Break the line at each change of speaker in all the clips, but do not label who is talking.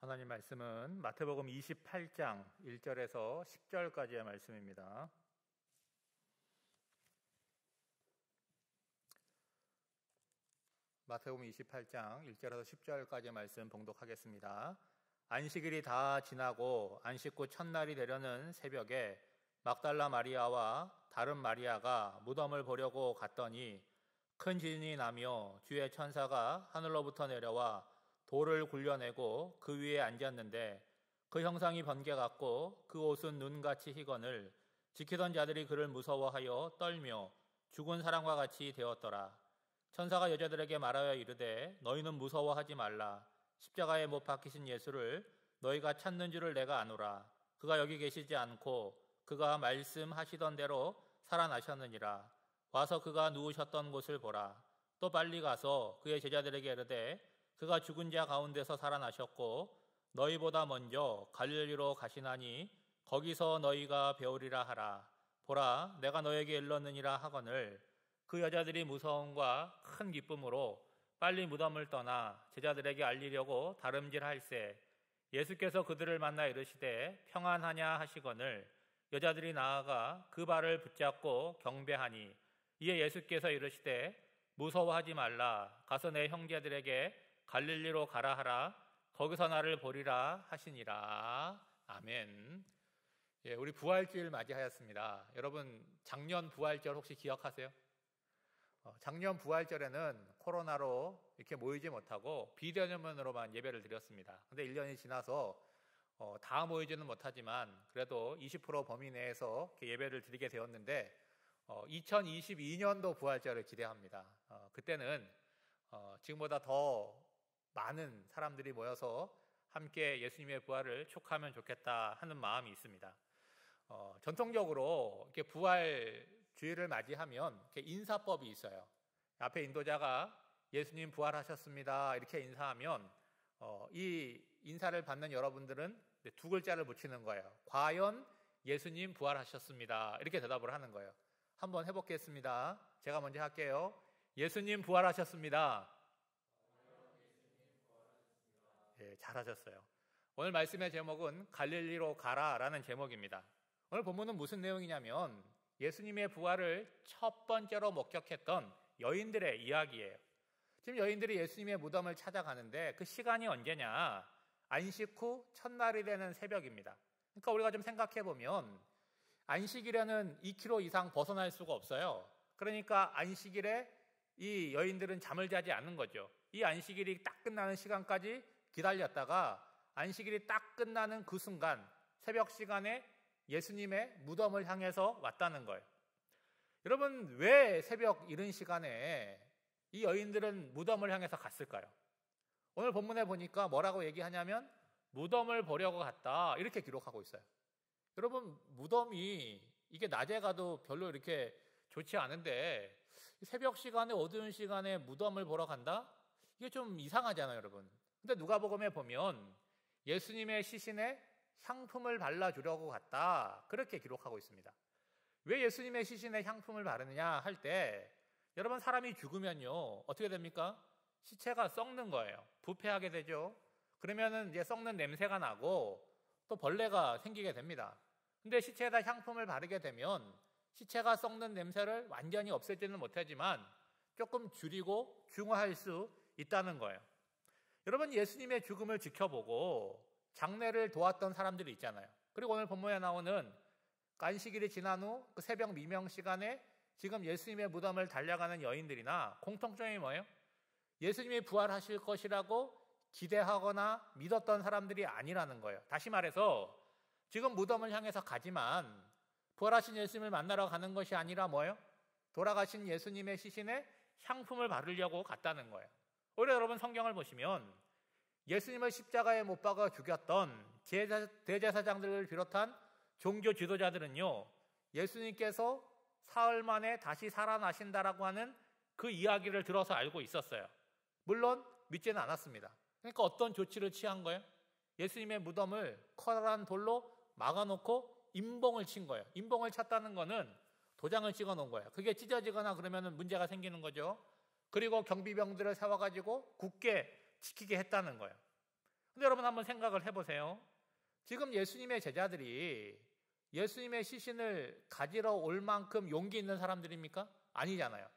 하나님 말씀은 마태복음 28장 1절에서 10절까지의 말씀입니다. 마태복음 28장 1절에서 10절까지의 말씀 봉독하겠습니다. 안식일이 다 지나고 안식 후 첫날이 되려는 새벽에 막달라 마리아와 다른 마리아가 무덤을 보려고 갔더니 큰 지진이 나며 주의 천사가 하늘로부터 내려와 돌을 굴려내고 그 위에 앉았는데 그 형상이 번개 같고 그 옷은 눈같이 희거늘 지키던 자들이 그를 무서워하여 떨며 죽은 사람과 같이 되었더라. 천사가 여자들에게 말하여 이르되 너희는 무서워하지 말라. 십자가에 못 박히신 예수를 너희가 찾는 줄을 내가 아노라. 그가 여기 계시지 않고 그가 말씀하시던 대로 살아나셨느니라. 와서 그가 누우셨던 곳을 보라. 또 빨리 가서 그의 제자들에게 이르되 그가 죽은 자 가운데서 살아나셨고 너희보다 먼저 갈릴리로 가시나니 거기서 너희가 배우리라 하라. 보라, 내가 너에게 일렀느니라 하거늘 그 여자들이 무서움과 큰 기쁨으로 빨리 무덤을 떠나 제자들에게 알리려고 다름질할세. 예수께서 그들을 만나 이르시되 평안하냐 하시거늘 여자들이 나아가 그 발을 붙잡고 경배하니 이에 예수께서 이르시되 무서워하지 말라. 가서 내 형제들에게 갈릴리로 가라 하라. 거기서 나를 보리라 하시니라. 아멘. 우리 부활주일 맞이하였습니다. 여러분 작년 부활절 혹시 기억하세요? 작년 부활절에는 코로나로 이렇게 모이지 못하고 비대면으로만 예배를 드렸습니다. 근데 1년이 지나서 다 모이지는 못하지만 그래도 20% 범위 내에서 이렇게 예배를 드리게 되었는데 2022년도 부활절을 기대합니다. 그때는 지금보다 더 많은 사람들이 모여서 함께 예수님의 부활을 축하하면 좋겠다 하는 마음이 있습니다. 전통적으로 이렇게 부활 주일을 맞이하면 이렇게 인사법이 있어요. 앞에 인도자가 예수님 부활하셨습니다 이렇게 인사하면 이 인사를 받는 여러분들은 두 글자를 붙이는 거예요. 과연 예수님 부활하셨습니다 이렇게 대답을 하는 거예요. 한번 해보겠습니다. 제가 먼저 할게요. 예수님 부활하셨습니다. 잘하셨어요. 오늘 말씀의 제목은 갈릴리로 가라라는 제목입니다. 오늘 본문은 무슨 내용이냐면 예수님의 부활을 첫 번째로 목격했던 여인들의 이야기예요. 지금 여인들이 예수님의 무덤을 찾아가는데 그 시간이 언제냐? 안식 후 첫날이 되는 새벽입니다. 그러니까 우리가 좀 생각해 보면 안식일에는 2km 이상 벗어날 수가 없어요. 그러니까 안식일에 이 여인들은 잠을 자지 않는 거죠. 이 안식일이 딱 끝나는 시간까지 기다렸다가 안식일이 딱 끝나는 그 순간 새벽 시간에 예수님의 무덤을 향해서 왔다는 거예요. 여러분 왜 새벽 이른 시간에 이 여인들은 무덤을 향해서 갔을까요? 오늘 본문에 보니까 뭐라고 얘기하냐면 무덤을 보려고 갔다 이렇게 기록하고 있어요. 여러분 무덤이 이게 낮에 가도 별로 이렇게 좋지 않은데 새벽 시간에 어두운 시간에 무덤을 보러 간다? 이게 좀 이상하잖아요 여러분. 근데 누가복음에 보면 예수님의 시신에 향품을 발라주려고 갔다 그렇게 기록하고 있습니다. 왜 예수님의 시신에 향품을 바르느냐 할 때 여러분 사람이 죽으면요 어떻게 됩니까? 시체가 썩는 거예요. 부패하게 되죠. 그러면은 이제 썩는 냄새가 나고 또 벌레가 생기게 됩니다. 근데 시체에다 향품을 바르게 되면 시체가 썩는 냄새를 완전히 없애지는 못하지만 조금 줄이고 중화할 수 있다는 거예요. 여러분 예수님의 죽음을 지켜보고 장례를 도왔던 사람들이 있잖아요. 그리고 오늘 본문에 나오는 안식일이 지난 후 그 새벽 미명 시간에 지금 예수님의 무덤을 달려가는 여인들이나 공통점이 뭐예요? 예수님이 부활하실 것이라고 기대하거나 믿었던 사람들이 아니라는 거예요. 다시 말해서 지금 무덤을 향해서 가지만 부활하신 예수님을 만나러 가는 것이 아니라 뭐예요? 돌아가신 예수님의 시신에 향품을 바르려고 갔다는 거예요. 오히려 여러분 성경을 보시면 예수님을 십자가에 못 박아 죽였던 대제사장들을 비롯한 종교 지도자들은요 예수님께서 사흘 만에 다시 살아나신다라고 하는 그 이야기를 들어서 알고 있었어요. 물론 믿지는 않았습니다. 그러니까 어떤 조치를 취한 거예요? 예수님의 무덤을 커다란 돌로 막아놓고 임봉을 친 거예요. 임봉을 쳤다는 거는 도장을 찍어 놓은 거예요. 그게 찢어지거나 그러면 문제가 생기는 거죠. 그리고 경비병들을 세워가지고 굳게 지키게 했다는 거예요. 근데 여러분 한번 생각을 해보세요. 지금 예수님의 제자들이 예수님의 시신을 가지러 올 만큼 용기 있는 사람들입니까? 아니잖아요.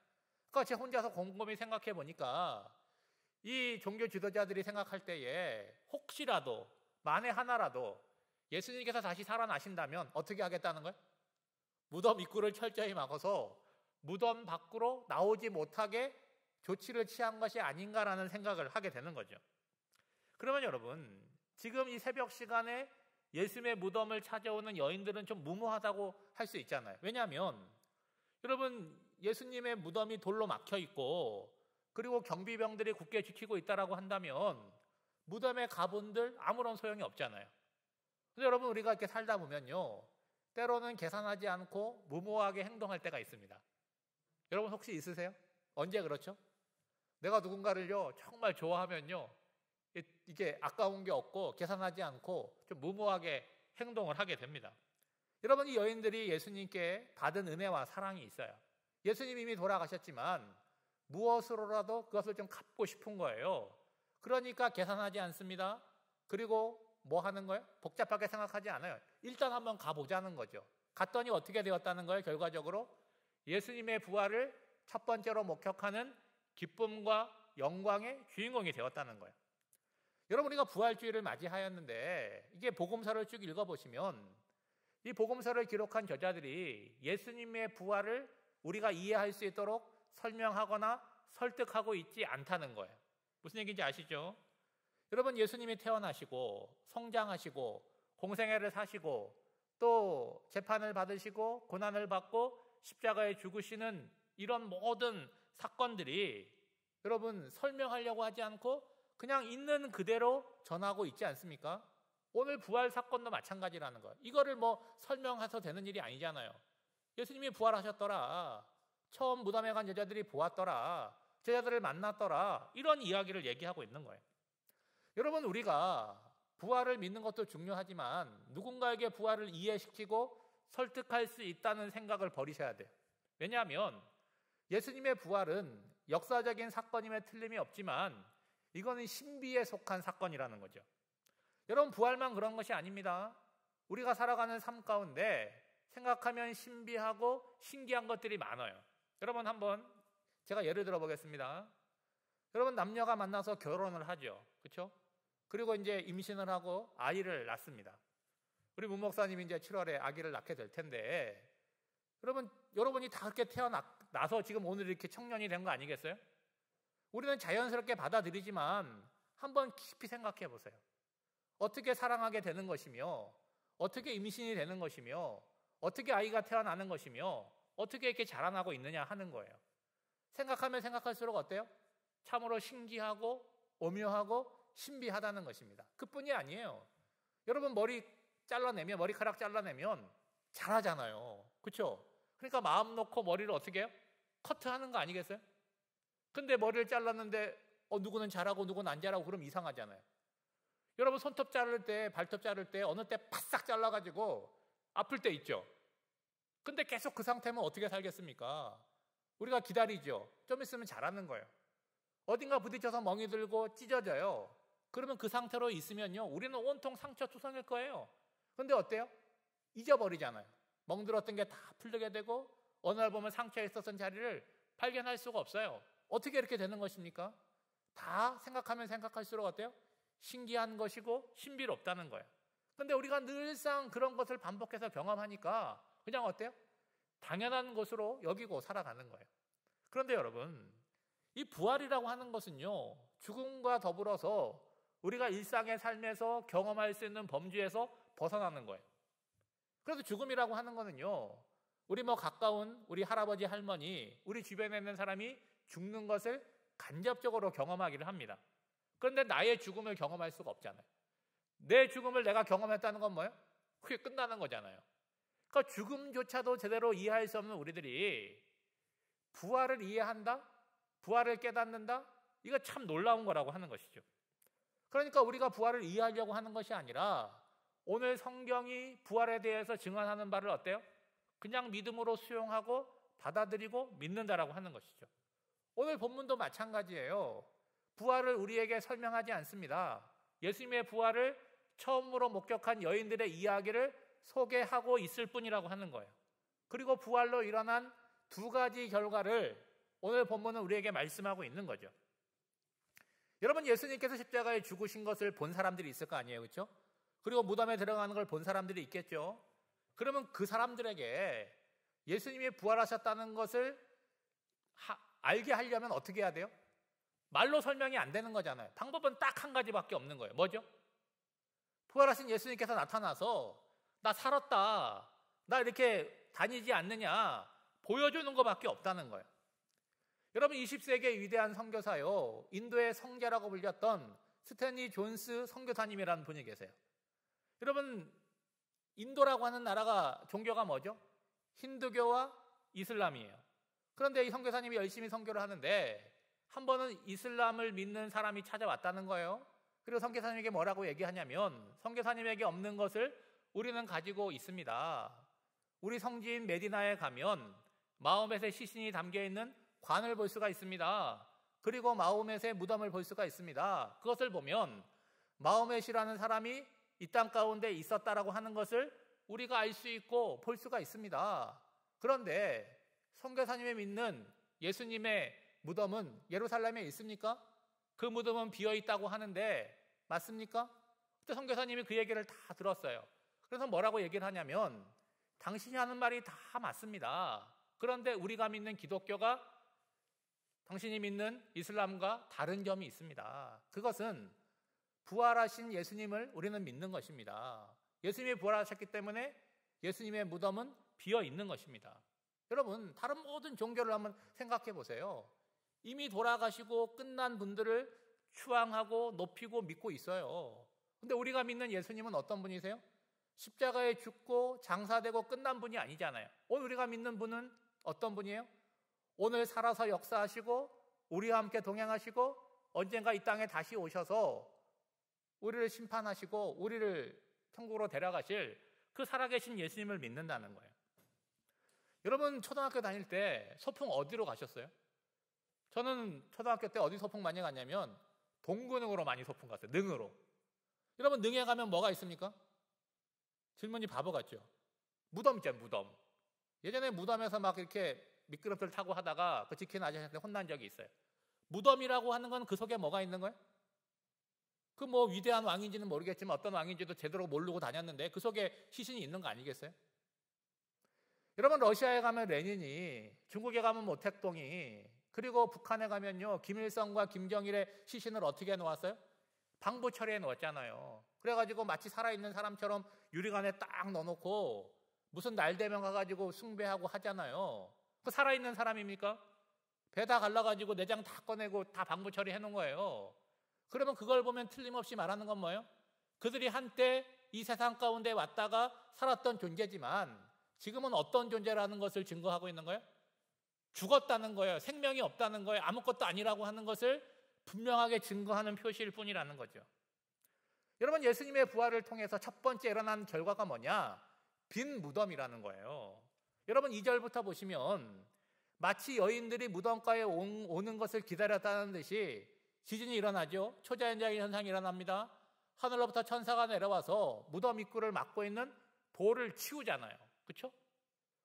그러니까 제가 혼자서 곰곰이 생각해 보니까 이 종교 지도자들이 생각할 때에 혹시라도 만에 하나라도 예수님께서 다시 살아나신다면 어떻게 하겠다는 거예요? 무덤 입구를 철저히 막아서 무덤 밖으로 나오지 못하게 조치를 취한 것이 아닌가라는 생각을 하게 되는 거죠. 그러면 여러분, 지금 이 새벽 시간에 예수님의 무덤을 찾아오는 여인들은 좀 무모하다고 할 수 있잖아요. 왜냐하면 여러분, 예수님의 무덤이 돌로 막혀 있고 그리고 경비병들이 굳게 지키고 있다라고 한다면 무덤에 가본들 아무런 소용이 없잖아요. 근데 여러분, 우리가 이렇게 살다 보면요, 때로는 계산하지 않고 무모하게 행동할 때가 있습니다. 여러분 혹시 있으세요? 언제 그렇죠? 내가 누군가를요 정말 좋아하면요 이게 아까운 게 없고 계산하지 않고 좀 무모하게 행동을 하게 됩니다. 여러분, 이 여인들이 예수님께 받은 은혜와 사랑이 있어요. 예수님 이미 돌아가셨지만 무엇으로라도 그것을 좀 갚고 싶은 거예요. 그러니까 계산하지 않습니다. 그리고 뭐 하는 거예요? 복잡하게 생각하지 않아요. 일단 한번 가보자는 거죠. 갔더니 어떻게 되었다는 거예요? 결과적으로 예수님의 부활을 첫 번째로 목격하는 기쁨과 영광의 주인공이 되었다는 거예요. 여러분, 우리가 부활주의를 맞이하였는데 이게 복음서를 쭉 읽어보시면 이 복음서를 기록한 저자들이 예수님의 부활을 우리가 이해할 수 있도록 설명하거나 설득하고 있지 않다는 거예요. 무슨 얘기인지 아시죠? 여러분, 예수님이 태어나시고 성장하시고 공생애를 사시고 또 재판을 받으시고 고난을 받고 십자가에 죽으시는 이런 모든 사건들이 여러분 설명하려고 하지 않고 그냥 있는 그대로 전하고 있지 않습니까? 오늘 부활 사건도 마찬가지라는 거예요. 이거를 뭐 설명해서 되는 일이 아니잖아요. 예수님이 부활하셨더라, 처음 무덤에 간 여자들이 보았더라, 제자들을 만났더라, 이런 이야기를 얘기하고 있는 거예요. 여러분, 우리가 부활을 믿는 것도 중요하지만 누군가에게 부활을 이해시키고 설득할 수 있다는 생각을 버리셔야 돼요. 왜냐하면 예수님의 부활은 역사적인 사건임에 틀림이 없지만 이거는 신비에 속한 사건이라는 거죠. 여러분, 부활만 그런 것이 아닙니다. 우리가 살아가는 삶 가운데 생각하면 신비하고 신기한 것들이 많아요. 여러분, 한번 제가 예를 들어 보겠습니다. 여러분, 남녀가 만나서 결혼을 하죠. 그렇죠? 그리고 이제 임신을 하고 아이를 낳습니다. 우리 문 목사님이 이제 7월에 아기를 낳게 될 텐데 여러분이 다 그렇게 태어나서 지금 오늘 이렇게 청년이 된 거 아니겠어요? 우리는 자연스럽게 받아들이지만 한번 깊이 생각해 보세요. 어떻게 사랑하게 되는 것이며 어떻게 임신이 되는 것이며 어떻게 아이가 태어나는 것이며 어떻게 이렇게 자라나고 있느냐 하는 거예요. 생각하면 생각할수록 어때요? 참으로 신기하고 오묘하고 신비하다는 것입니다. 그뿐이 아니에요. 여러분, 머리카락 잘라내면 잘하잖아요. 그렇죠? 그러니까 마음 놓고 머리를 어떻게 해요? 커트하는 거 아니겠어요? 근데 머리를 잘랐는데 누구는 잘하고 누구는 안 잘하고 그럼 이상하잖아요. 여러분, 손톱 자를 때, 발톱 자를 때 어느 때 바싹 잘라가지고 아플 때 있죠. 근데 계속 그 상태면 어떻게 살겠습니까? 우리가 기다리죠. 좀 있으면 자라는 거예요. 어딘가 부딪혀서 멍이 들고 찢어져요. 그러면 그 상태로 있으면요, 우리는 온통 상처투성일 거예요. 근데 어때요? 잊어버리잖아요. 멍들었던 게 다 풀리게 되고 어느 날 보면 상처에 있었던 자리를 발견할 수가 없어요. 어떻게 이렇게 되는 것입니까? 다 생각하면 생각할수록 어때요? 신기한 것이고 신비롭다는 거예요. 근데 우리가 늘상 그런 것을 반복해서 경험하니까 그냥 어때요? 당연한 것으로 여기고 살아가는 거예요. 그런데 여러분, 이 부활이라고 하는 것은요, 죽음과 더불어서 우리가 일상의 삶에서 경험할 수 있는 범주에서 벗어나는 거예요. 그래서 죽음이라고 하는 거는요, 우리 가까운 우리 할아버지 할머니, 우리 주변에 있는 사람이 죽는 것을 간접적으로 경험하기를 합니다. 그런데 나의 죽음을 경험할 수가 없잖아요. 내 죽음을 내가 경험했다는 건 뭐예요? 그게 끝나는 거잖아요. 그러니까 죽음조차도 제대로 이해할 수 없는 우리들이 부활을 이해한다? 부활을 깨닫는다? 이거 참 놀라운 거라고 하는 것이죠. 그러니까 우리가 부활을 이해하려고 하는 것이 아니라 오늘 성경이 부활에 대해서 증언하는 바를 어때요? 그냥 믿음으로 수용하고 받아들이고 믿는다라고 하는 것이죠. 오늘 본문도 마찬가지예요. 부활을 우리에게 설명하지 않습니다. 예수님의 부활을 처음으로 목격한 여인들의 이야기를 소개하고 있을 뿐이라고 하는 거예요. 그리고 부활로 일어난 두 가지 결과를 오늘 본문은 우리에게 말씀하고 있는 거죠. 여러분, 예수님께서 십자가에 죽으신 것을 본 사람들이 있을 거 아니에요, 그렇죠? 그리고 무덤에 들어가는 걸 본 사람들이 있겠죠. 그러면 그 사람들에게 예수님이 부활하셨다는 것을 알게 하려면 어떻게 해야 돼요? 말로 설명이 안 되는 거잖아요. 방법은 딱 한 가지밖에 없는 거예요. 뭐죠? 부활하신 예수님께서 나타나서 나 살았다, 나 이렇게 다니지 않느냐 보여주는 것밖에 없다는 거예요. 여러분, 20세기의 위대한 선교사요, 인도의 성자라고 불렸던 스탠리 존스 선교사님이라는 분이 계세요. 여러분, 인도라고 하는 나라가 종교가 뭐죠? 힌두교와 이슬람이에요. 그런데 이 선교사님이 열심히 선교를 하는데 한 번은 이슬람을 믿는 사람이 찾아왔다는 거예요. 그리고 선교사님에게 뭐라고 얘기하냐면, 선교사님에게 없는 것을 우리는 가지고 있습니다. 우리 성지인 메디나에 가면 마호멧의 시신이 담겨있는 관을 볼 수가 있습니다. 그리고 마호멧의 무덤을 볼 수가 있습니다. 그것을 보면 마호멧이라는 사람이 이 땅 가운데 있었다라고 하는 것을 우리가 알 수 있고 볼 수가 있습니다. 그런데 선교사님이 믿는 예수님의 무덤은 예루살렘에 있습니까? 그 무덤은 비어있다고 하는데 맞습니까? 그때 선교사님이 그 얘기를 다 들었어요. 그래서 뭐라고 얘기를 하냐면, 당신이 하는 말이 다 맞습니다. 그런데 우리가 믿는 기독교가 당신이 믿는 이슬람과 다른 점이 있습니다. 그것은 부활하신 예수님을 우리는 믿는 것입니다. 예수님이 부활하셨기 때문에 예수님의 무덤은 비어 있는 것입니다. 여러분, 다른 모든 종교를 한번 생각해 보세요. 이미 돌아가시고 끝난 분들을 추앙하고 높이고 믿고 있어요. 근데 우리가 믿는 예수님은 어떤 분이세요? 십자가에 죽고 장사되고 끝난 분이 아니잖아요. 오늘 우리가 믿는 분은 어떤 분이에요? 오늘 살아서 역사하시고 우리와 함께 동행하시고 언젠가 이 땅에 다시 오셔서 우리를 심판하시고 우리를 천국으로 데려가실 그 살아계신 예수님을 믿는다는 거예요. 여러분, 초등학교 다닐 때 소풍 어디로 가셨어요? 저는 초등학교 때 어디 소풍 많이 갔냐면 동근으로 많이 소풍 갔어요. 능으로. 여러분, 능에 가면 뭐가 있습니까? 질문이 바보 같죠? 무덤 있잖아요, 무덤. 예전에 무덤에서 막 이렇게 미끄럼틀 타고 하다가 그 지키는 아저씨한테 혼난 적이 있어요. 무덤이라고 하는 건 그 속에 뭐가 있는 거예요? 그 뭐 위대한 왕인지는 모르겠지만 어떤 왕인지도 제대로 모르고 다녔는데 그 속에 시신이 있는 거 아니겠어요? 여러분, 러시아에 가면 레닌이, 중국에 가면 모택동이, 그리고 북한에 가면요 김일성과 김정일의 시신을 어떻게 해놓았어요? 방부 처리해 놓았잖아요. 그래가지고 마치 살아있는 사람처럼 유리관에 딱 넣어놓고 무슨 날 되면 가가지고 숭배하고 하잖아요. 그 살아있는 사람입니까? 배다 갈라가지고 내장 다 꺼내고 다 방부 처리해 놓은 거예요. 그러면 그걸 보면 틀림없이 말하는 건 뭐예요? 그들이 한때 이 세상 가운데 왔다가 살았던 존재지만 지금은 어떤 존재라는 것을 증거하고 있는 거예요? 죽었다는 거예요. 생명이 없다는 거예요. 아무것도 아니라고 하는 것을 분명하게 증거하는 표시일 뿐이라는 거죠. 여러분, 예수님의 부활을 통해서 첫 번째 일어난 결과가 뭐냐? 빈 무덤이라는 거예요. 여러분, 2절부터 보시면 마치 여인들이 무덤가에 오는 것을 기다렸다는 듯이 지진이 일어나죠. 초자연적인 현상이 일어납니다. 하늘로부터 천사가 내려와서 무덤 입구를 막고 있는 돌을 치우잖아요. 그렇죠?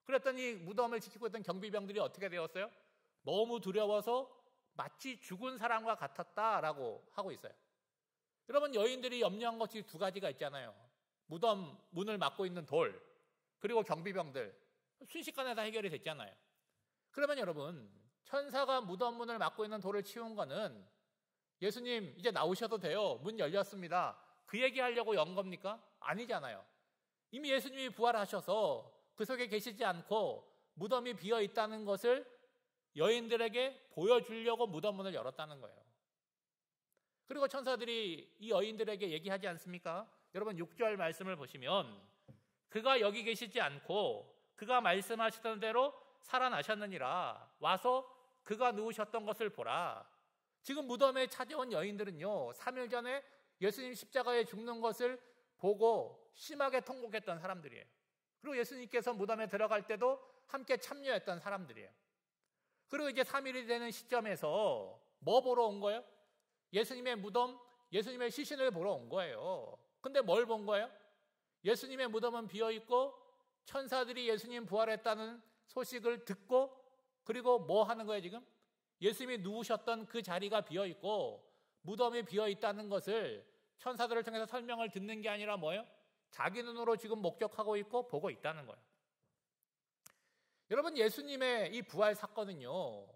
그랬더니 무덤을 지키고 있던 경비병들이 어떻게 되었어요? 너무 두려워서 마치 죽은 사람과 같았다라고 하고 있어요. 여러분, 여인들이 염려한 것이 두 가지가 있잖아요. 무덤 문을 막고 있는 돌, 그리고 경비병들. 순식간에 다 해결이 됐잖아요. 그러면 여러분, 천사가 무덤 문을 막고 있는 돌을 치운 거는 예수님 이제 나오셔도 돼요, 문 열렸습니다, 그 얘기하려고 연 겁니까? 아니잖아요. 이미 예수님이 부활하셔서 그 속에 계시지 않고 무덤이 비어 있다는 것을 여인들에게 보여주려고 무덤 문을 열었다는 거예요. 그리고 천사들이 이 여인들에게 얘기하지 않습니까? 여러분, 6절 말씀을 보시면 그가 여기 계시지 않고 그가 말씀하시던 대로 살아나셨느니라. 와서 그가 누우셨던 것을 보라. 지금 무덤에 찾아온 여인들은요, 3일 전에 예수님 십자가에 죽는 것을 보고 심하게 통곡했던 사람들이에요. 그리고 예수님께서 무덤에 들어갈 때도 함께 참여했던 사람들이에요. 그리고 이제 3일이 되는 시점에서 뭐 보러 온 거예요? 예수님의 무덤 예수님의 시신을 보러 온 거예요. 근데 뭘 본 거예요? 예수님의 무덤은 비어있고 천사들이 예수님 부활했다는 소식을 듣고, 그리고 뭐 하는 거예요 지금? 예수님이 누우셨던 그 자리가 비어있고 무덤이 비어있다는 것을 천사들을 통해서 설명을 듣는 게 아니라 뭐예요? 자기 눈으로 지금 목격하고 있고 보고 있다는 거예요. 여러분, 예수님의 이 부활 사건은요,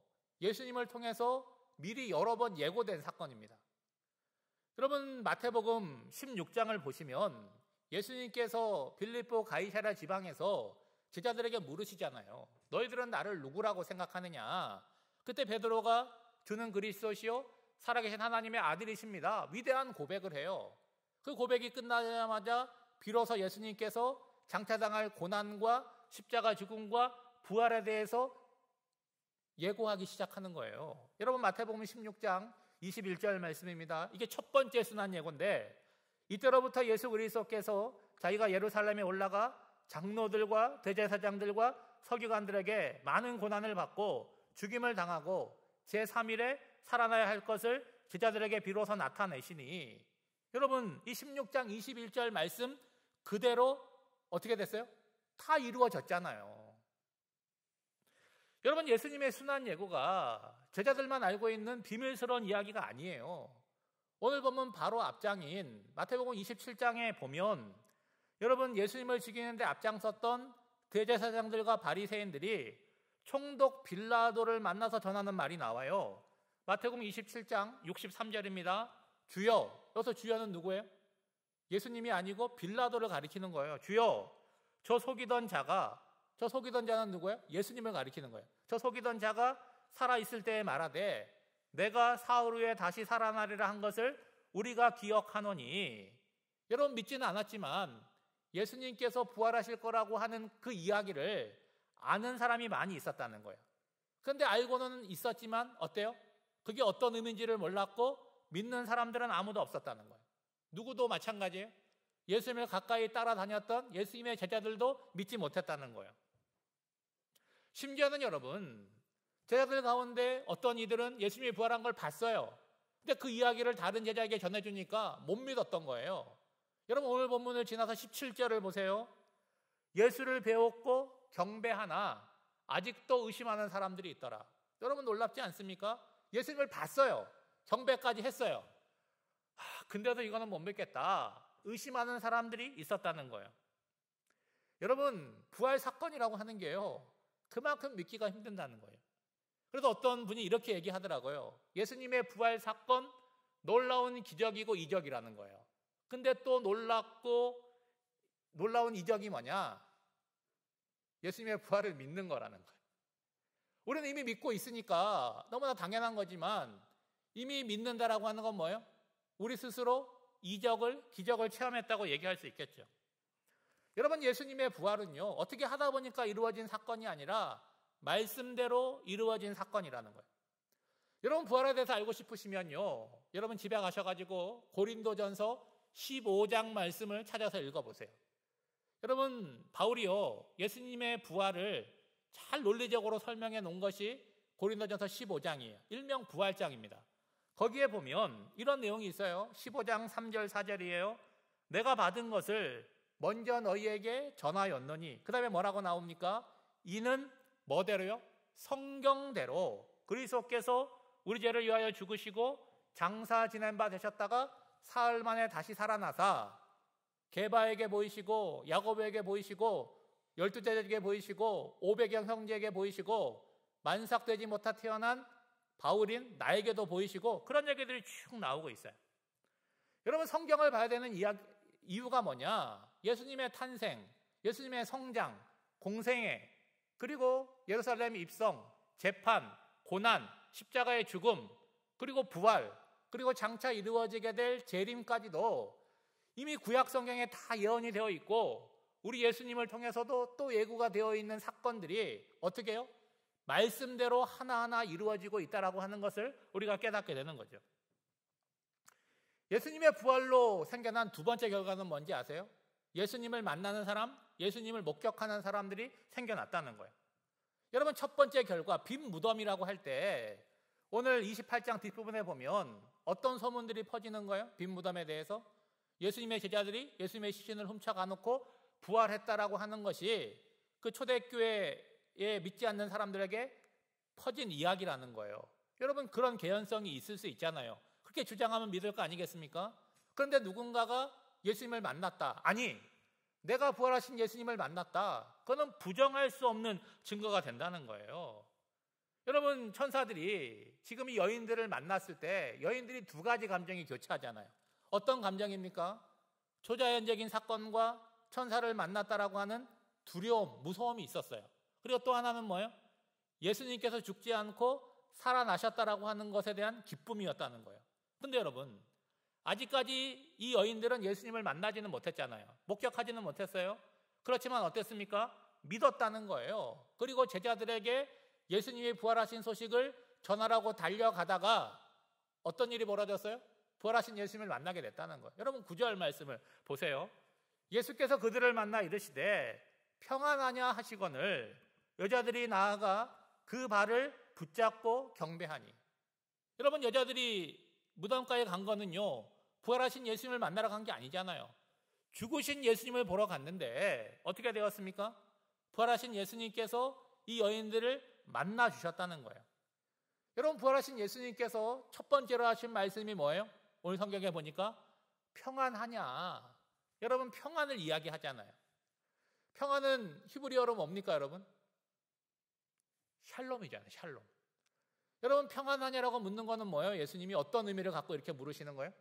예수님을 통해서 미리 여러 번 예고된 사건입니다. 여러분, 마태복음 16장을 보시면 예수님께서 빌립보 가이사랴 지방에서 제자들에게 물으시잖아요. 너희들은 나를 누구라고 생각하느냐? 그때 베드로가 주는 그리스도시요 살아계신 하나님의 아들이십니다. 위대한 고백을 해요. 그 고백이 끝나자마자 비로소 예수님께서 장차당할 고난과 십자가 죽음과 부활에 대해서 예고하기 시작하는 거예요. 여러분, 마태복음 16장 21절 말씀입니다. 이게 첫 번째 순환 예고인데, 이때로부터 예수 그리스도께서 자기가 예루살렘에 올라가 장로들과 대제사장들과 서기관들에게 많은 고난을 받고 죽임을 당하고 제3일에 살아나야 할 것을 제자들에게 비로소 나타내시니, 여러분, 이 16장 21절 말씀 그대로 어떻게 됐어요? 다 이루어졌잖아요. 여러분, 예수님의 순환 예고가 제자들만 알고 있는 비밀스러운 이야기가 아니에요. 오늘 보면 바로 앞장인 마태복음 27장에 보면 여러분, 예수님을 죽이는데 앞장섰던 대제사장들과 바리새인들이 총독 빌라도를 만나서 전하는 말이 나와요. 마태복음 27장 63절입니다. 주여, 여기서 주여는 누구예요? 예수님이 아니고 빌라도를 가리키는 거예요. 주여, 저 속이던 자는 누구예요? 예수님을 가리키는 거예요. 저 속이던 자가 살아있을 때에 말하되 내가 사흘 후에 다시 살아나리라 한 것을 우리가 기억하노니. 여러분, 믿지는 않았지만 예수님께서 부활하실 거라고 하는 그 이야기를 아는 사람이 많이 있었다는 거예요. 그런데 알고는 있었지만 어때요? 그게 어떤 의미인지를 몰랐고 믿는 사람들은 아무도 없었다는 거예요. 누구도 마찬가지예요. 예수님을 가까이 따라다녔던 예수님의 제자들도 믿지 못했다는 거예요. 심지어는 여러분, 제자들 가운데 어떤 이들은 예수님이 부활한 걸 봤어요. 근데 그 이야기를 다른 제자에게 전해주니까 못 믿었던 거예요. 여러분, 오늘 본문을 지나서 17절을 보세요. 예수를 배웠고 경배하나 아직도 의심하는 사람들이 있더라. 여러분, 놀랍지 않습니까? 예수님을 봤어요. 경배까지 했어요. 근데도 이거는 못 믿겠다. 의심하는 사람들이 있었다는 거예요. 여러분, 부활 사건이라고 하는 게요, 그만큼 믿기가 힘든다는 거예요. 그래서 어떤 분이 이렇게 얘기하더라고요. 예수님의 부활 사건, 놀라운 기적이고 이적이라는 거예요. 근데 또 놀라운 이적이 뭐냐? 예수님의 부활을 믿는 거라는 거예요. 우리는 이미 믿고 있으니까 너무나 당연한 거지만, 이미 믿는다라고 하는 건 뭐예요? 우리 스스로 기적을 체험했다고 얘기할 수 있겠죠. 여러분, 예수님의 부활은요, 어떻게 하다 보니까 이루어진 사건이 아니라 말씀대로 이루어진 사건이라는 거예요. 여러분, 부활에 대해서 알고 싶으시면요, 여러분 집에 가셔가지고 고린도전서 15장 말씀을 찾아서 읽어보세요. 여러분, 바울이요, 예수님의 부활을 잘 논리적으로 설명해 놓은 것이 고린도전서 15장이에요. 일명 부활장입니다. 거기에 보면 이런 내용이 있어요. 15장 3절 4절이에요. 내가 받은 것을 먼저 너희에게 전하였노니, 그 다음에 뭐라고 나옵니까? 이는 뭐대로요? 성경대로 그리스도께서 우리 죄를 위하여 죽으시고 장사 지낸 바 되셨다가 사흘 만에 다시 살아나사 게바에게 보이시고 야고보에게 보이시고 12제자에게 보이시고 500여 형제에게 보이시고 만삭되지 못하 태어난 바울인 나에게도 보이시고, 그런 얘기들이 쭉 나오고 있어요. 여러분, 성경을 봐야 되는 이유가 뭐냐? 예수님의 탄생, 예수님의 성장, 공생애, 그리고 예루살렘 입성, 재판, 고난, 십자가의 죽음, 그리고 부활, 그리고 장차 이루어지게 될 재림까지도 이미 구약 성경에 다 예언이 되어 있고, 우리 예수님을 통해서도 또 예고가 되어 있는 사건들이 어떻게 해요? 말씀대로 하나하나 이루어지고 있다라고 하는 것을 우리가 깨닫게 되는 거죠. 예수님의 부활로 생겨난 두 번째 결과는 뭔지 아세요? 예수님을 만나는 사람, 예수님을 목격하는 사람들이 생겨났다는 거예요. 여러분, 첫 번째 결과, 빈 무덤이라고 할 때 오늘 28장 뒷부분에 보면 어떤 소문들이 퍼지는 거예요? 빈 무덤에 대해서 예수님의 제자들이 예수님의 시신을 훔쳐가놓고 부활했다라고 하는 것이 그 초대교회에 믿지 않는 사람들에게 퍼진 이야기라는 거예요. 여러분, 그런 개연성이 있을 수 있잖아요. 그렇게 주장하면 믿을 거 아니겠습니까? 그런데 누군가가 예수님을 만났다. 아니, 내가 부활하신 예수님을 만났다. 그거는 부정할 수 없는 증거가 된다는 거예요. 여러분, 천사들이 지금 이 여인들을 만났을 때 여인들이 두 가지 감정이 교차하잖아요. 어떤 감정입니까? 초자연적인 사건과 천사를 만났다라고 하는 두려움, 무서움이 있었어요. 그리고 또 하나는 뭐예요? 예수님께서 죽지 않고 살아나셨다라고 하는 것에 대한 기쁨이었다는 거예요. 근데 여러분, 아직까지 이 여인들은 예수님을 만나지는 못했잖아요. 목격하지는 못했어요. 그렇지만 어땠습니까? 믿었다는 거예요. 그리고 제자들에게 예수님이 부활하신 소식을 전하라고 달려가다가 어떤 일이 벌어졌어요? 부활하신 예수님을 만나게 됐다는 거예요. 여러분, 9절 말씀을 보세요. 예수께서 그들을 만나 이르시되 평안하냐 하시거늘 여자들이 나아가 그 발을 붙잡고 경배하니. 여러분, 여자들이 무덤가에 간 거는요, 부활하신 예수님을 만나러 간 게 아니잖아요. 죽으신 예수님을 보러 갔는데 어떻게 되었습니까? 부활하신 예수님께서 이 여인들을 만나 주셨다는 거예요. 여러분, 부활하신 예수님께서 첫 번째로 하신 말씀이 뭐예요? 오늘 성경에 보니까 평안하냐. 여러분, 평안을 이야기하잖아요. 평안은 히브리어로 뭡니까, 여러분? 샬롬이잖아요. 샬롬. 여러분, 평안하냐라고 묻는 거는 뭐예요? 예수님이 어떤 의미를 갖고 이렇게 물으시는 거예요?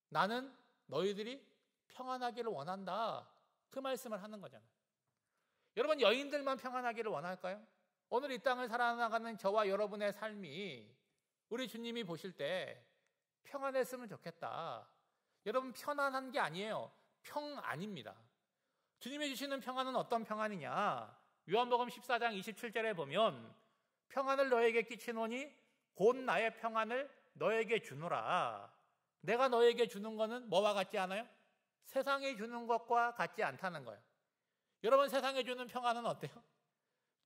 나는 너희들이 평안하기를 원한다. 그 말씀을 하는 거잖아요. 여러분, 여인들만 평안하기를 원할까요? 오늘 이 땅을 살아나가는 저와 여러분의 삶이 우리 주님이 보실 때 평안했으면 좋겠다. 여러분, 편안한 게 아니에요. 평안입니다. 주님이 주시는 평안은 어떤 평안이냐? 요한복음 14장 27절에 보면 평안을 너에게 끼치노니 곧 나의 평안을 너에게 주노라. 내가 너에게 주는 거는 뭐와 같지 않아요? 세상이 주는 것과 같지 않다는 거예요. 여러분, 세상에 주는 평안은 어때요?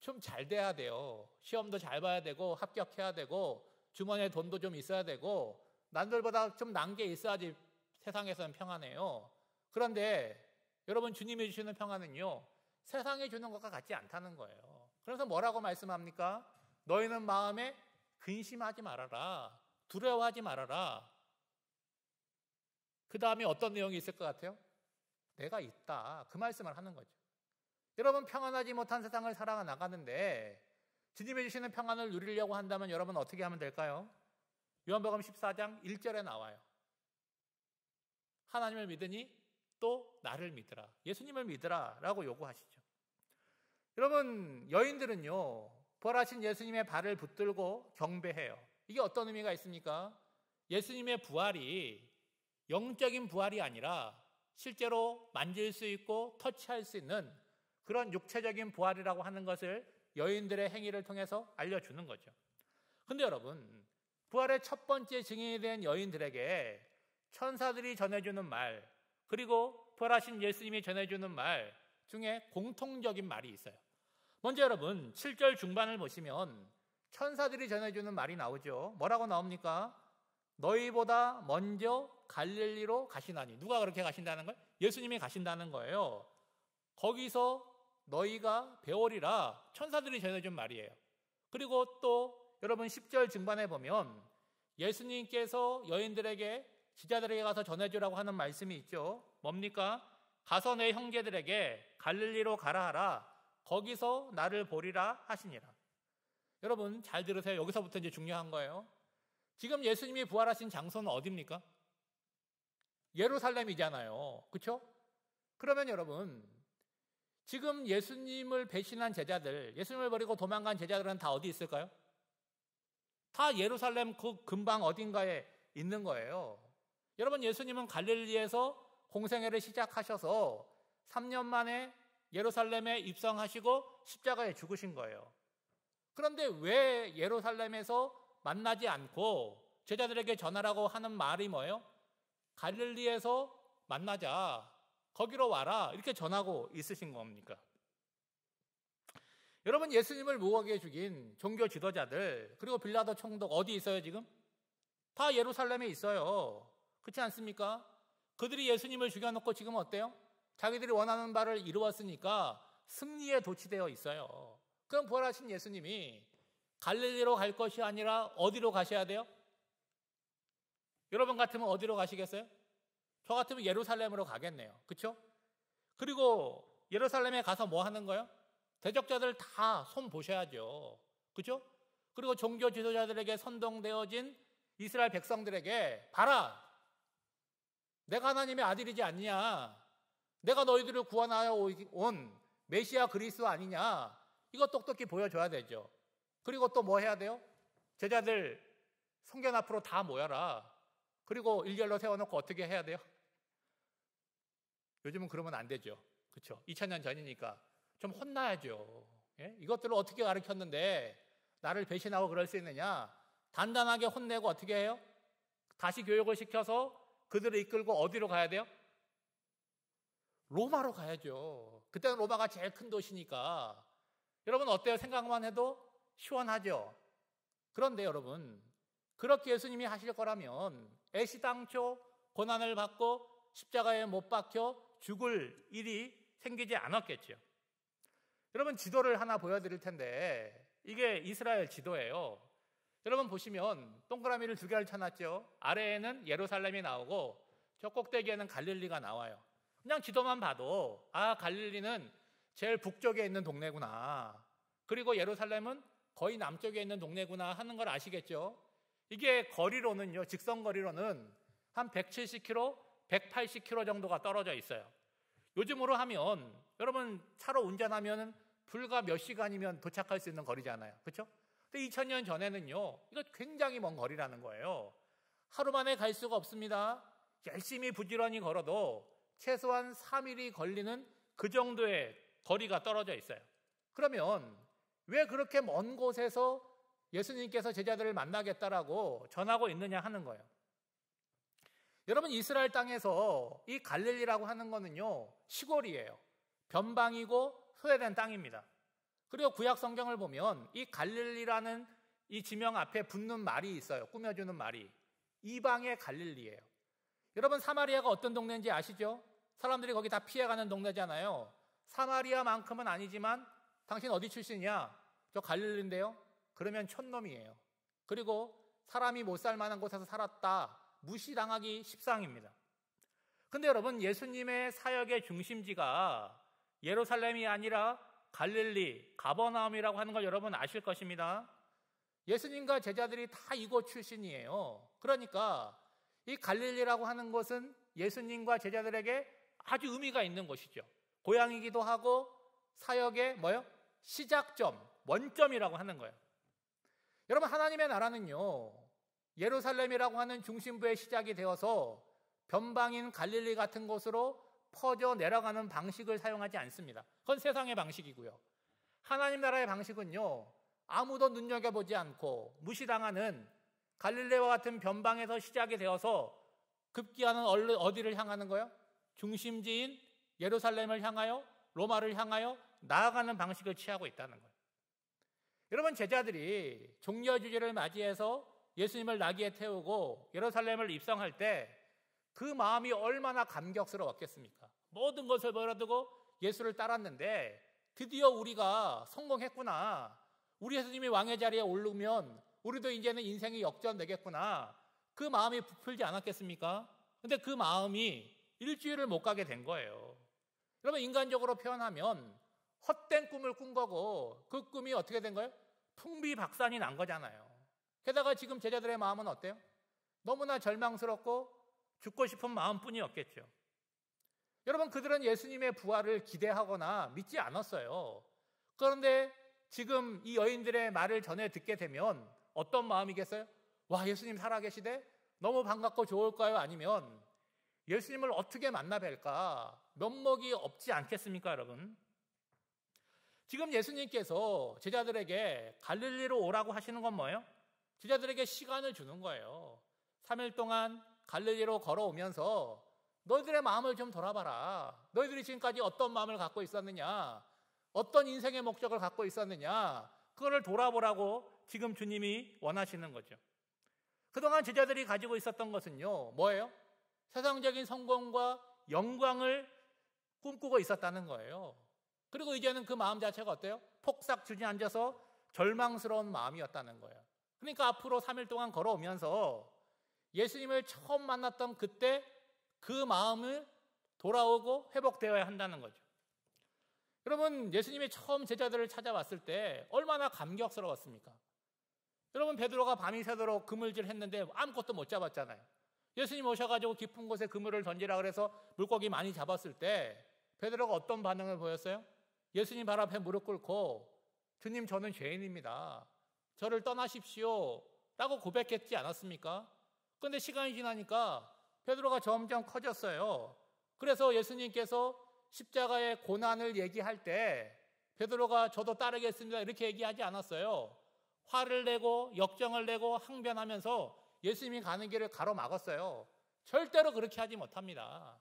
좀 잘 돼야 돼요. 시험도 잘 봐야 되고 합격해야 되고 주머니에 돈도 좀 있어야 되고 남들보다 좀 난 게 있어야지 세상에서는 평안해요. 그런데 여러분, 주님이 주시는 평안은요, 세상이 주는 것과 같지 않다는 거예요. 그래서 뭐라고 말씀합니까? 너희는 마음에 근심하지 말아라. 두려워하지 말아라. 그 다음에 어떤 내용이 있을 것 같아요? 내가 있다. 그 말씀을 하는 거죠. 여러분, 평안하지 못한 세상을 살아나가는데 주님이 주시는 평안을 누리려고 한다면 여러분 어떻게 하면 될까요? 요한복음 14장 1절에 나와요. 하나님을 믿으니 또 나를 믿으라. 예수님을 믿으라 라고 요구하시죠. 여러분, 여인들은요, 부활하신 예수님의 발을 붙들고 경배해요. 이게 어떤 의미가 있습니까? 예수님의 부활이 영적인 부활이 아니라 실제로 만질 수 있고 터치할 수 있는 그런 육체적인 부활이라고 하는 것을 여인들의 행위를 통해서 알려주는 거죠. 근데 여러분, 부활의 첫 번째 증인이 된 여인들에게 천사들이 전해주는 말, 그리고 부활하신 예수님이 전해주는 말 중에 공통적인 말이 있어요. 먼저 여러분, 7절 중반을 보시면 천사들이 전해주는 말이 나오죠. 뭐라고 나옵니까? 너희보다 먼저 갈릴리로 가시나니. 누가 그렇게 가신다는 거예요? 예수님이 가신다는 거예요. 거기서 너희가 배우리라. 천사들이 전해준 말이에요. 그리고 또 여러분 10절 중반에 보면 예수님께서 여인들에게 지자들에게 가서 전해주라고 하는 말씀이 있죠. 뭡니까? 가서 내 형제들에게 갈릴리로 가라 하라. 거기서 나를 보리라 하시니라. 여러분 잘 들으세요. 여기서부터 이제 중요한 거예요. 지금 예수님이 부활하신 장소는 어디입니까? 예루살렘이잖아요. 그렇죠? 그러면 여러분, 지금 예수님을 배신한 제자들, 예수님을 버리고 도망간 제자들은 다 어디 있을까요? 다 예루살렘 그 근방 어딘가에 있는 거예요. 여러분, 예수님은 갈릴리에서 공생애를 시작하셔서 3년 만에 예루살렘에 입성하시고 십자가에 죽으신 거예요. 그런데 왜 예루살렘에서 만나지 않고 제자들에게 전하라고 하는 말이 뭐예요? 갈릴리에서 만나자. 거기로 와라. 이렇게 전하고 있으신 겁니까? 여러분, 예수님을 무고하게 죽인 종교 지도자들, 그리고 빌라도 총독 어디 있어요 지금? 다 예루살렘에 있어요. 그렇지 않습니까? 그들이 예수님을 죽여놓고 지금 어때요? 자기들이 원하는 바를 이루었으니까 승리에 도취되어 있어요. 그럼 부활하신 예수님이 갈릴리로 갈 것이 아니라 어디로 가셔야 돼요? 여러분 같으면 어디로 가시겠어요? 저 같으면 예루살렘으로 가겠네요. 그렇죠? 그리고 예루살렘에 가서 뭐 하는 거예요? 대적자들 다 손 보셔야죠. 그렇죠? 그리고 종교 지도자들에게 선동되어진 이스라엘 백성들에게 봐라! 내가 하나님의 아들이지 않냐? 내가 너희들을 구원하여 온 메시아 그리스도 아니냐? 이거 똑똑히 보여줘야 되죠. 그리고 또 뭐 해야 돼요? 제자들 성전 앞으로 다 모여라. 그리고 일렬로 세워놓고 어떻게 해야 돼요? 요즘은 그러면 안 되죠. 그렇죠? 2000년 전이니까 좀 혼나야죠. 예? 이것들을 어떻게 가르쳤는데 나를 배신하고 그럴 수 있느냐? 단단하게 혼내고 어떻게 해요? 다시 교육을 시켜서 그들을 이끌고 어디로 가야 돼요? 로마로 가야죠. 그때는 로마가 제일 큰 도시니까. 여러분 어때요? 생각만 해도 시원하죠? 그런데 여러분, 그렇게 예수님이 하실 거라면 애시당초 고난을 받고 십자가에 못 박혀 죽을 일이 생기지 않았겠죠. 여러분 지도를 하나 보여드릴 텐데 이게 이스라엘 지도예요. 여러분 보시면 동그라미를 2개를 쳐놨죠. 아래에는 예루살렘이 나오고 저 꼭대기에는 갈릴리가 나와요. 그냥 지도만 봐도 아, 갈릴리는 제일 북쪽에 있는 동네구나. 그리고 예루살렘은 거의 남쪽에 있는 동네구나 하는 걸 아시겠죠? 이게 거리로는요, 직선 거리로는 한 170km, 180km 정도가 떨어져 있어요. 요즘으로 하면 여러분 차로 운전하면 불과 몇 시간이면 도착할 수 있는 거리잖아요. 그렇죠? 근데 2000년 전에는요, 이거 굉장히 먼 거리라는 거예요. 하루 만에 갈 수가 없습니다. 열심히 부지런히 걸어도 최소한 3일이 걸리는 그 정도의 거리가 떨어져 있어요. 그러면 왜 그렇게 먼 곳에서 예수님께서 제자들을 만나겠다라고 전하고 있느냐 하는 거예요. 여러분 이스라엘 땅에서 이 갈릴리라고 하는 거는요, 시골이에요. 변방이고 소외된 땅입니다. 그리고 구약 성경을 보면 이 갈릴리라는 이 지명 앞에 붙는 말이 있어요. 꾸며주는 말이. 이방의 갈릴리예요. 여러분 사마리아가 어떤 동네인지 아시죠? 사람들이 거기 다 피해가는 동네잖아요. 사마리아만큼은 아니지만 당신 어디 출신이야? 저 갈릴리인데요. 그러면 촌놈이에요. 그리고 사람이 못 살 만한 곳에서 살았다. 무시당하기 십상입니다. 근데 여러분 예수님의 사역의 중심지가 예루살렘이 아니라 갈릴리, 가버나움이라고 하는 걸 여러분 아실 것입니다. 예수님과 제자들이 다 이곳 출신이에요. 그러니까 이 갈릴리라고 하는 것은 예수님과 제자들에게 아주 의미가 있는 곳이죠. 고향이기도 하고 사역의 뭐요? 시작점, 원점이라고 하는 거예요. 여러분 하나님의 나라는요, 예루살렘이라고 하는 중심부의 시작이 되어서 변방인 갈릴리 같은 곳으로 퍼져 내려가는 방식을 사용하지 않습니다. 그건 세상의 방식이고요. 하나님 나라의 방식은요, 아무도 눈여겨보지 않고 무시당하는 갈릴레와 같은 변방에서 시작이 되어서 급기야는 어디를 향하는 거예요? 중심지인 예루살렘을 향하여 로마를 향하여 나아가는 방식을 취하고 있다는 거예요. 여러분 제자들이 종려주제를 맞이해서 예수님을 나귀에 태우고 예루살렘을 입성할 때 그 마음이 얼마나 감격스러웠겠습니까? 모든 것을 버려두고 예수를 따랐는데 드디어 우리가 성공했구나. 우리 예수님이 왕의 자리에 오르면 우리도 이제는 인생이 역전되겠구나. 그 마음이 부풀지 않았겠습니까? 근데 그 마음이 일주일을 못 가게 된 거예요. 여러분 인간적으로 표현하면 헛된 꿈을 꾼 거고 그 꿈이 어떻게 된 거예요? 풍비박산이 난 거잖아요. 게다가 지금 제자들의 마음은 어때요? 너무나 절망스럽고 죽고 싶은 마음뿐이었겠죠. 여러분 그들은 예수님의 부활을 기대하거나 믿지 않았어요. 그런데 지금 이 여인들의 말을 전해 듣게 되면 어떤 마음이겠어요? 와, 예수님 살아계시대? 너무 반갑고 좋을까요? 아니면 예수님을 어떻게 만나 뵐까? 면목이 없지 않겠습니까, 여러분? 지금 예수님께서 제자들에게 갈릴리로 오라고 하시는 건 뭐예요? 제자들에게 시간을 주는 거예요. 3일 동안 갈릴리로 걸어오면서 너희들의 마음을 좀 돌아봐라. 너희들이 지금까지 어떤 마음을 갖고 있었느냐? 어떤 인생의 목적을 갖고 있었느냐? 그거를 돌아보라고 지금 주님이 원하시는 거죠. 그동안 제자들이 가지고 있었던 것은요, 뭐예요? 세상적인 성공과 영광을 꿈꾸고 있었다는 거예요. 그리고 이제는 그 마음 자체가 어때요? 폭삭 주저앉아서 절망스러운 마음이었다는 거예요. 그러니까 앞으로 3일 동안 걸어오면서 예수님을 처음 만났던 그때 그 마음을 돌아오고 회복되어야 한다는 거죠. 여러분, 예수님이 처음 제자들을 찾아왔을 때 얼마나 감격스러웠습니까? 여러분, 베드로가 밤이 새도록 그물질했는데 아무것도 못 잡았잖아요. 예수님 오셔가지고 깊은 곳에 그물을 던지라 그래서 물고기 많이 잡았을 때 베드로가 어떤 반응을 보였어요? 예수님 발 앞에 무릎 꿇고 주님, 저는 죄인입니다. 저를 떠나십시오 라고 고백했지 않았습니까? 그런데 시간이 지나니까 베드로가 점점 커졌어요. 그래서 예수님께서 십자가의 고난을 얘기할 때 베드로가 저도 따르겠습니다 이렇게 얘기하지 않았어요. 화를 내고 역정을 내고 항변하면서 예수님이 가는 길을 가로막았어요. 절대로 그렇게 하지 못합니다.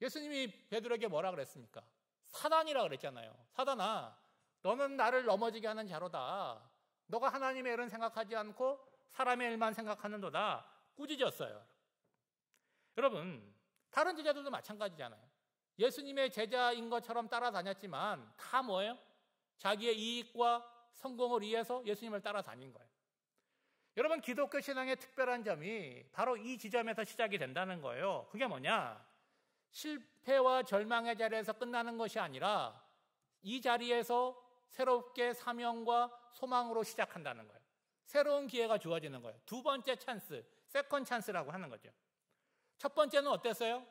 예수님이 베드로에게 뭐라 그랬습니까? 사단이라 그랬잖아요. 사단아, 너는 나를 넘어지게 하는 자로다. 너가 하나님의 일은 생각하지 않고 사람의 일만 생각하는도다. 꾸짖었어요. 여러분, 다른 제자들도 마찬가지잖아요. 예수님의 제자인 것처럼 따라다녔지만 다 뭐예요? 자기의 이익과 성공을 위해서 예수님을 따라다닌 거예요. 여러분, 기독교 신앙의 특별한 점이 바로 이 지점에서 시작이 된다는 거예요. 그게 뭐냐? 실패와 절망의 자리에서 끝나는 것이 아니라 이 자리에서 새롭게 사명과 소망으로 시작한다는 거예요. 새로운 기회가 주어지는 거예요. 두 번째 찬스, 세컨 찬스라고 하는 거죠. 첫 번째는 어땠어요?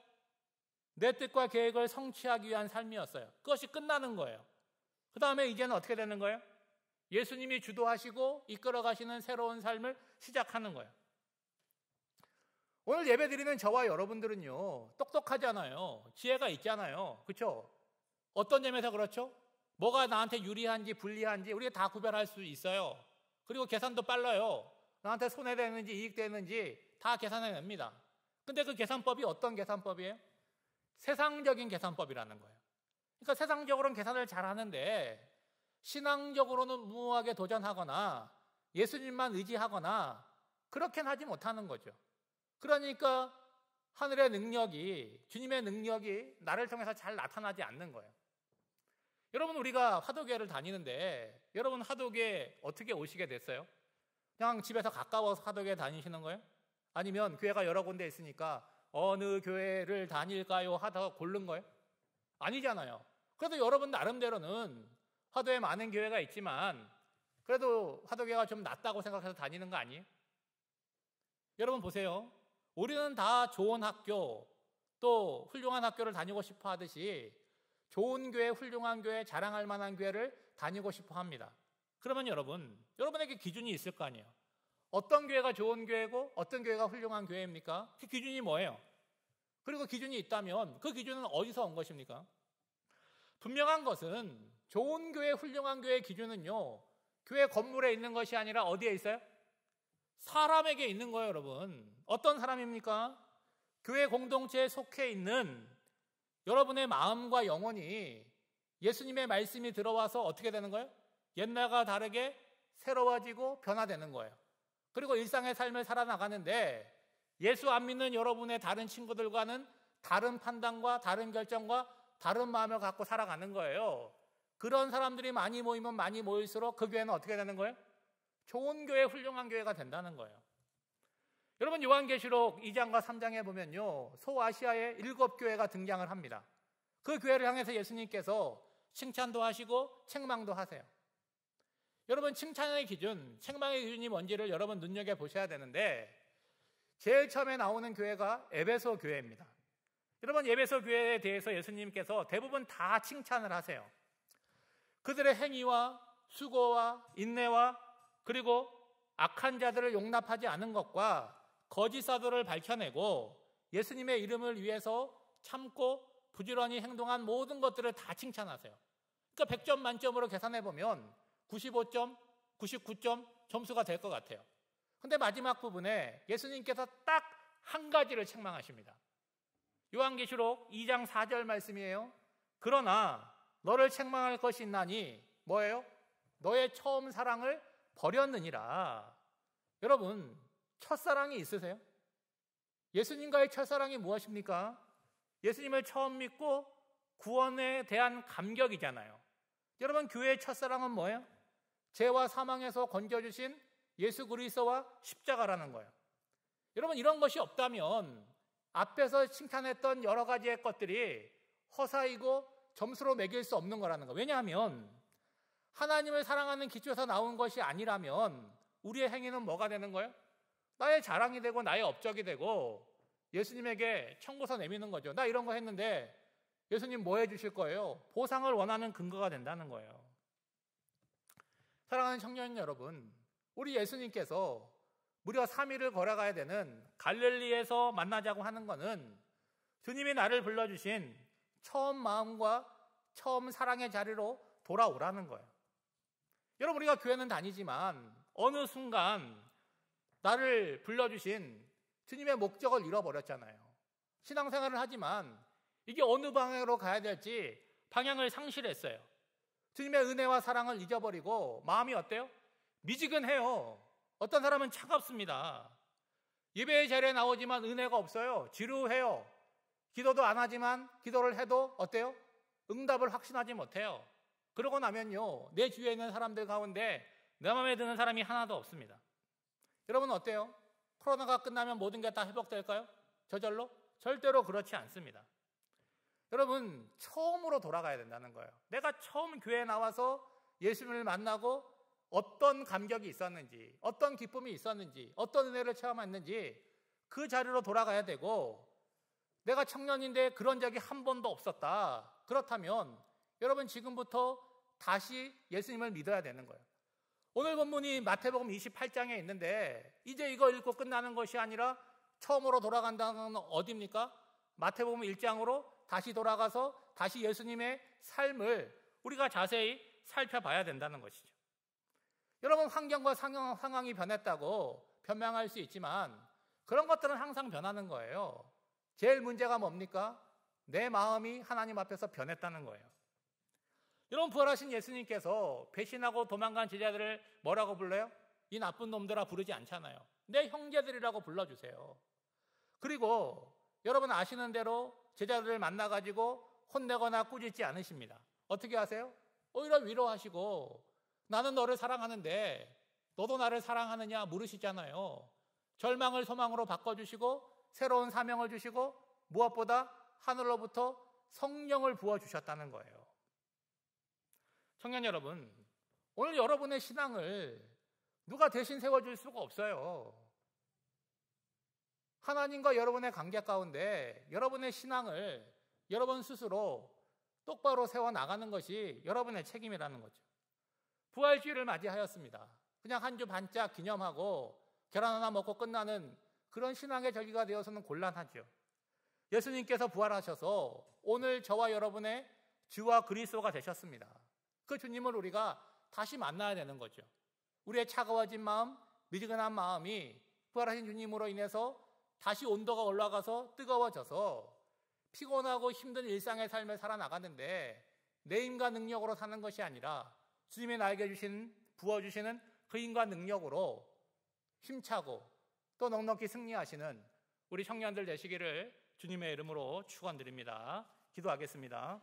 내 뜻과 계획을 성취하기 위한 삶이었어요. 그것이 끝나는 거예요. 그 다음에 이제는 어떻게 되는 거예요? 예수님이 주도하시고 이끌어가시는 새로운 삶을 시작하는 거예요. 오늘 예배드리는 저와 여러분들은요, 똑똑하잖아요. 지혜가 있잖아요. 그렇죠? 어떤 점에서 그렇죠? 뭐가 나한테 유리한지 불리한지 우리가 다 구별할 수 있어요. 그리고 계산도 빨라요. 나한테 손해되는지 이익되는지 다 계산해냅니다. 근데 그 계산법이 어떤 계산법이에요? 세상적인 계산법이라는 거예요. 그러니까 세상적으로는 계산을 잘 하는데 신앙적으로는 무모하게 도전하거나 예수님만 의지하거나 그렇게는 하지 못하는 거죠. 그러니까 하늘의 능력이, 주님의 능력이 나를 통해서 잘 나타나지 않는 거예요. 여러분, 우리가 화도교회를 다니는데 여러분 화도교회 어떻게 오시게 됐어요? 그냥 집에서 가까워서 화도교회 다니시는 거예요? 아니면 교회가 여러 군데 있으니까 어느 교회를 다닐까요? 하다가 고른 거예요? 아니잖아요. 그래도 여러분 나름대로는 화도에 많은 교회가 있지만 그래도 화도교회가 좀 낫다고 생각해서 다니는 거 아니에요? 여러분 보세요. 우리는 다 좋은 학교 또 훌륭한 학교를 다니고 싶어 하듯이 좋은 교회, 훌륭한 교회, 자랑할 만한 교회를 다니고 싶어 합니다. 그러면 여러분에게 기준이 있을 거 아니에요. 어떤 교회가 좋은 교회고 어떤 교회가 훌륭한 교회입니까? 그 기준이 뭐예요? 그리고 기준이 있다면 그 기준은 어디서 온 것입니까? 분명한 것은 좋은 교회, 훌륭한 교회의 기준은요, 교회 건물에 있는 것이 아니라 어디에 있어요? 사람에게 있는 거예요, 여러분. 어떤 사람입니까? 교회 공동체에 속해 있는 여러분의 마음과 영혼이 예수님의 말씀이 들어와서 어떻게 되는 거예요? 옛날과 다르게 새로워지고 변화되는 거예요. 그리고 일상의 삶을 살아나가는데 예수 안 믿는 여러분의 다른 친구들과는 다른 판단과 다른 결정과 다른 마음을 갖고 살아가는 거예요. 그런 사람들이 많이 모이면 많이 모일수록 그 교회는 어떻게 되는 거예요? 좋은 교회, 훌륭한 교회가 된다는 거예요. 여러분, 요한계시록 2장과 3장에 보면요, 소아시아의 7교회가 등장을 합니다. 그 교회를 향해서 예수님께서 칭찬도 하시고 책망도 하세요. 여러분, 칭찬의 기준, 책망의 기준이 뭔지를 여러분 눈여겨보셔야 되는데 제일 처음에 나오는 교회가 에베소 교회입니다. 여러분, 에베소 교회에 대해서 예수님께서 대부분 다 칭찬을 하세요. 그들의 행위와 수고와 인내와 그리고 악한 자들을 용납하지 않은 것과 거짓 사도를 밝혀내고 예수님의 이름을 위해서 참고 부지런히 행동한 모든 것들을 다 칭찬하세요. 그러니까 100점 만점으로 계산해보면 95점, 99점 점수가 될 것 같아요. 근데 마지막 부분에 예수님께서 딱 한 가지를 책망하십니다. 요한계시록 2장 4절 말씀이에요. 그러나 너를 책망할 것이 있나니 뭐예요? 너의 처음 사랑을 버렸느니라. 여러분, 첫사랑이 있으세요? 예수님과의 첫사랑이 무엇입니까? 예수님을 처음 믿고 구원에 대한 감격이잖아요. 여러분, 교회의 첫사랑은 뭐예요? 죄와 사망에서 건져주신 예수 그리스도와 십자가라는 거예요. 여러분, 이런 것이 없다면 앞에서 칭찬했던 여러 가지의 것들이 허사이고 점수로 매길 수 없는 거라는 거예요. 왜냐하면 하나님을 사랑하는 기초에서 나온 것이 아니라면 우리의 행위는 뭐가 되는 거예요? 나의 자랑이 되고 나의 업적이 되고 예수님에게 청구서 내미는 거죠. 나 이런 거 했는데 예수님 뭐 해주실 거예요? 보상을 원하는 근거가 된다는 거예요. 사랑하는 청년 여러분, 우리 예수님께서 무려 3일을 걸어가야 되는 갈릴리에서 만나자고 하는 것은 주님이 나를 불러주신 처음 마음과 처음 사랑의 자리로 돌아오라는 거예요. 여러분, 우리가 교회는 다니지만 어느 순간 나를 불러주신 주님의 목적을 잃어버렸잖아요. 신앙생활을 하지만 이게 어느 방향으로 가야 될지 방향을 상실했어요. 주님의 은혜와 사랑을 잊어버리고 마음이 어때요? 미지근해요. 어떤 사람은 차갑습니다. 예배의 자리에 나오지만 은혜가 없어요. 지루해요. 기도도 안 하지만 기도를 해도 어때요? 응답을 확신하지 못해요. 그러고 나면요, 내 주위에 있는 사람들 가운데 내 마음에 드는 사람이 하나도 없습니다. 여러분 어때요? 코로나가 끝나면 모든 게 다 회복될까요? 저절로? 절대로 그렇지 않습니다. 여러분, 처음으로 돌아가야 된다는 거예요. 내가 처음 교회에 나와서 예수님을 만나고 어떤 감격이 있었는지, 어떤 기쁨이 있었는지, 어떤 은혜를 체험했는지 그 자리로 돌아가야 되고, 내가 청년인데 그런 적이 한 번도 없었다. 그렇다면 여러분 지금부터 다시 예수님을 믿어야 되는 거예요. 오늘 본문이 마태복음 28장에 있는데 이제 이거 읽고 끝나는 것이 아니라 처음으로 돌아간다는 건 어디입니까? 마태복음 1장으로 다시 돌아가서 다시 예수님의 삶을 우리가 자세히 살펴봐야 된다는 것이죠. 여러분, 환경과 상황이 변했다고 변명할 수 있지만 그런 것들은 항상 변하는 거예요. 제일 문제가 뭡니까? 내 마음이 하나님 앞에서 변했다는 거예요. 여러분, 부활하신 예수님께서 배신하고 도망간 제자들을 뭐라고 불러요? 이 나쁜 놈들아 부르지 않잖아요. 내 형제들이라고 불러주세요. 그리고 여러분 아시는 대로 제자들을 만나가지고 혼내거나 꾸짖지 않으십니다. 어떻게 하세요? 오히려 위로하시고 나는 너를 사랑하는데 너도 나를 사랑하느냐 물으시잖아요. 절망을 소망으로 바꿔주시고 새로운 사명을 주시고 무엇보다 하늘로부터 성령을 부어주셨다는 거예요. 청년 여러분, 오늘 여러분의 신앙을 누가 대신 세워줄 수가 없어요. 하나님과 여러분의 관계 가운데 여러분의 신앙을 여러분 스스로 똑바로 세워나가는 것이 여러분의 책임이라는 거죠. 부활주의를 맞이하였습니다. 그냥 한 주 반짝 기념하고 계란 하나 먹고 끝나는 그런 신앙의 절기가 되어서는 곤란하죠. 예수님께서 부활하셔서 오늘 저와 여러분의 주와 그리스도가 되셨습니다. 그 주님을 우리가 다시 만나야 되는 거죠. 우리의 차가워진 마음, 미지근한 마음이 부활하신 주님으로 인해서 다시 온도가 올라가서 뜨거워져서 피곤하고 힘든 일상의 삶을 살아나가는데 내 힘과 능력으로 사는 것이 아니라 주님이 나에게 부어주시는 그 힘과 능력으로 힘차고 또 넉넉히 승리하시는 우리 청년들 되시기를 주님의 이름으로 축원드립니다. 기도하겠습니다.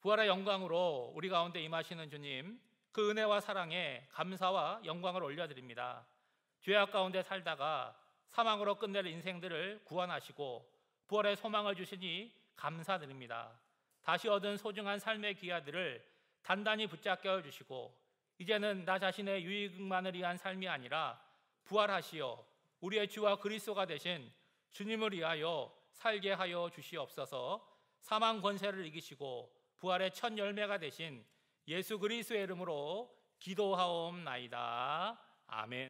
부활의 영광으로 우리 가운데 임하시는 주님, 그 은혜와 사랑에 감사와 영광을 올려드립니다. 죄악 가운데 살다가 사망으로 끝낼 인생들을 구원하시고 부활의 소망을 주시니 감사드립니다. 다시 얻은 소중한 삶의 기회들을 단단히 붙잡게 해주시고 이제는 나 자신의 유익만을 위한 삶이 아니라 부활하시어 우리의 주와 그리스도가 되신 주님을 위하여 살게 하여 주시옵소서. 사망 권세를 이기시고 부활의 첫 열매가 되신 예수 그리스도의 이름으로 기도하옵나이다. 아멘.